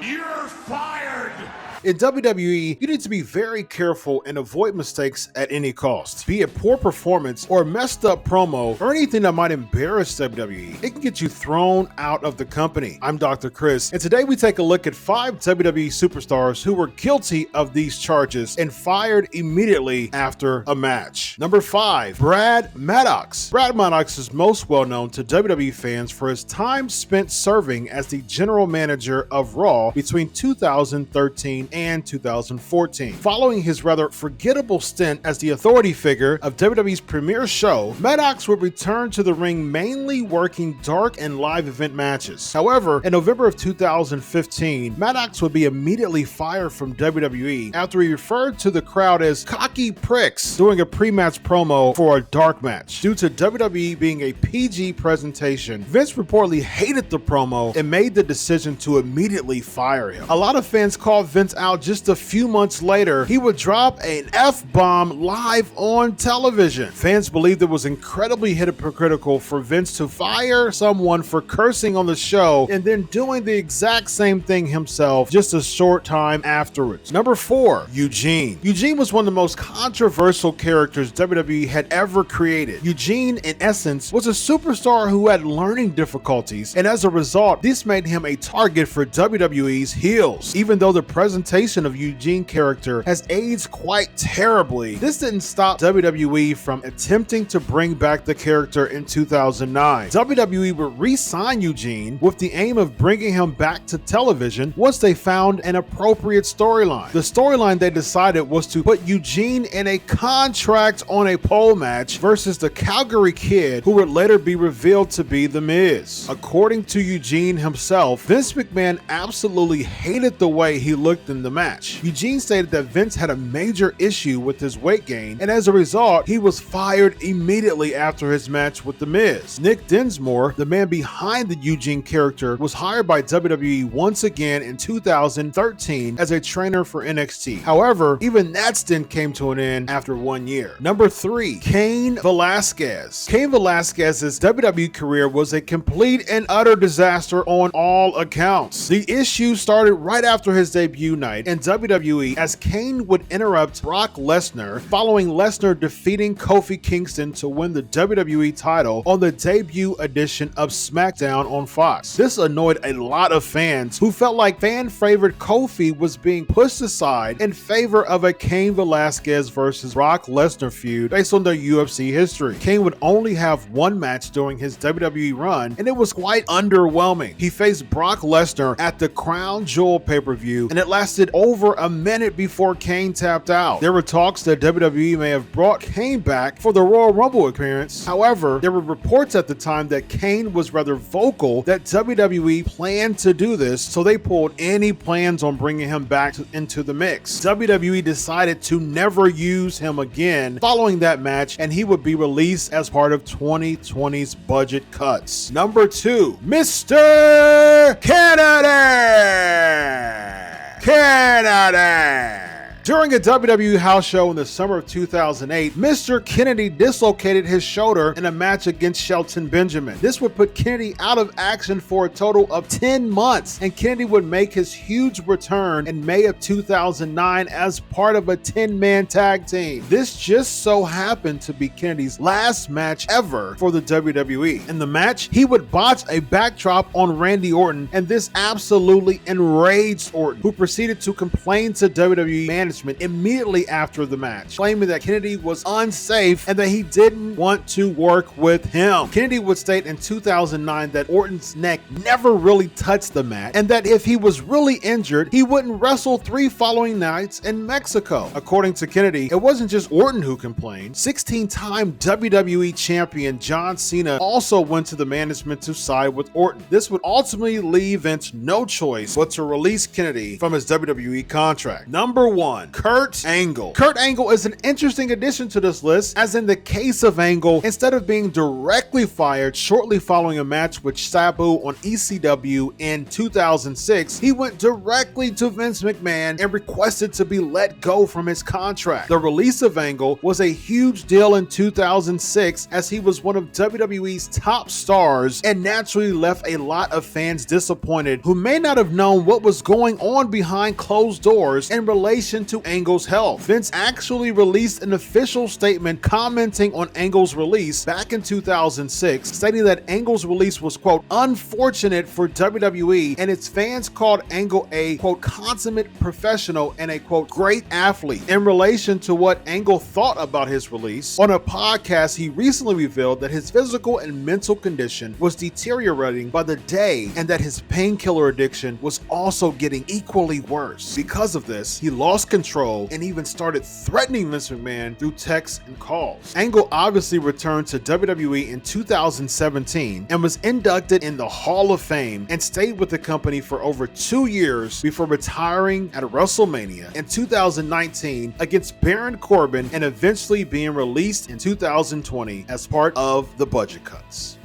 You're fired! In WWE, you need to be very careful and avoid mistakes at any cost. Be it poor performance or messed up promo or anything that might embarrass WWE, it can get you thrown out of the company. I'm Dr. Chris, and today we take a look at 5 WWE superstars who were guilty of these charges and fired immediately after a match. Number 5, Brad Maddox. Brad Maddox is most well known to WWE fans for his time spent serving as the general manager of Raw between 2013 and 2014. Following his rather forgettable stint as the authority figure of WWE's premier show, Maddox would return to the ring mainly working dark and live event matches. However, in November of 2015, Maddox would be immediately fired from WWE after he referred to the crowd as cocky pricks during a pre-match promo for a dark match. Due to WWE being a PG presentation, Vince reportedly hated the promo and made the decision to immediately fire him. A lot of fans called Vince out just a few months later. He would drop an F-bomb live on television. Fans believed it was incredibly hypocritical for Vince to fire someone for cursing on the show and then doing the exact same thing himself just a short time afterwards. Number 4, Eugene. Eugene was one of the most controversial characters WWE had ever created. Eugene, in essence, was a superstar who had learning difficulties, and as a result, this made him a target for WWE's heels. Even though the presentation of Eugene character has aged quite terribly, this didn't stop WWE from attempting to bring back the character in 2009. WWE would re-sign Eugene with the aim of bringing him back to television once they found an appropriate storyline. The storyline they decided was to put Eugene in a contract on a pole match versus the Calgary Kid, who would later be revealed to be The Miz. According to Eugene himself, Vince McMahon absolutely hated the way he looked in the match. Eugene stated that Vince had a major issue with his weight gain, and as a result, he was fired immediately after his match with The Miz. Nick Dinsmore, the man behind the Eugene character, was hired by WWE once again in 2013 as a trainer for NXT. However, even that stint came to an end after 1 year. Number 3, Cain Velasquez. Cain Velasquez's WWE career was a complete and utter disaster on all accounts. The issue started right after his debut night in WWE as Cain would interrupt Brock Lesnar following Lesnar defeating Kofi Kingston to win the WWE title on the debut edition of SmackDown on Fox. This annoyed a lot of fans who felt like fan favorite Kofi was being pushed aside in favor of a Cain Velasquez versus Brock Lesnar feud based on their UFC history. Cain would only have one match during his WWE run, and it was quite underwhelming. He faced Brock Lesnar at the Crown Jewel pay-per-view, and it lasted over a minute before Cain tapped out. There were talks that WWE may have brought Cain back for the Royal Rumble appearance. However, there were reports at the time that Cain was rather vocal that WWE planned to do this, so they pulled any plans on bringing him back into the mix. WWE decided to never use him again following that match, and he would be released as part of 2020's budget cuts. Number 2, Mr. Kennedy. During a WWE house show in the summer of 2008, Mr. Kennedy dislocated his shoulder in a match against Shelton Benjamin. This would put Kennedy out of action for a total of 10 months, and Kennedy would make his huge return in May of 2009 as part of a 10-man tag team. This just so happened to be Kennedy's last match ever for the WWE. In the match, he would botch a backdrop on Randy Orton, and this absolutely enraged Orton, who proceeded to complain to WWE management immediately after the match, claiming that Kennedy was unsafe and that he didn't want to work with him. Kennedy would state in 2009 that Orton's neck never really touched the mat, and that if he was really injured, he wouldn't wrestle 3 following nights in Mexico. According to Kennedy, it wasn't just Orton who complained. 16-time WWE champion John Cena also went to the management to side with Orton. This would ultimately leave Vince no choice but to release Kennedy from his WWE contract. Number 1, 1. Kurt Angle. Kurt Angle is an interesting addition to this list, as in the case of Angle, instead of being directly fired shortly following a match with Sabu on ECW in 2006, he went directly to Vince McMahon and requested to be let go from his contract. The release of Angle was a huge deal in 2006, as he was one of WWE's top stars and naturally left a lot of fans disappointed who may not have known what was going on behind closed doors in relation to Angle's health. Vince actually released an official statement commenting on Angle's release back in 2006, stating that Angle's release was, quote, unfortunate for WWE, and its fans called Angle a, quote, consummate professional and a, quote, great athlete. In relation to what Angle thought about his release, on a podcast he recently revealed that his physical and mental condition was deteriorating by the day and that his painkiller addiction was also getting equally worse. Because of this, he lost control and even started threatening Vince McMahon through texts and calls. Angle obviously returned to WWE in 2017 and was inducted in the Hall of Fame and stayed with the company for over 2 years before retiring at WrestleMania in 2019 against Baron Corbin and eventually being released in 2020 as part of the budget cuts.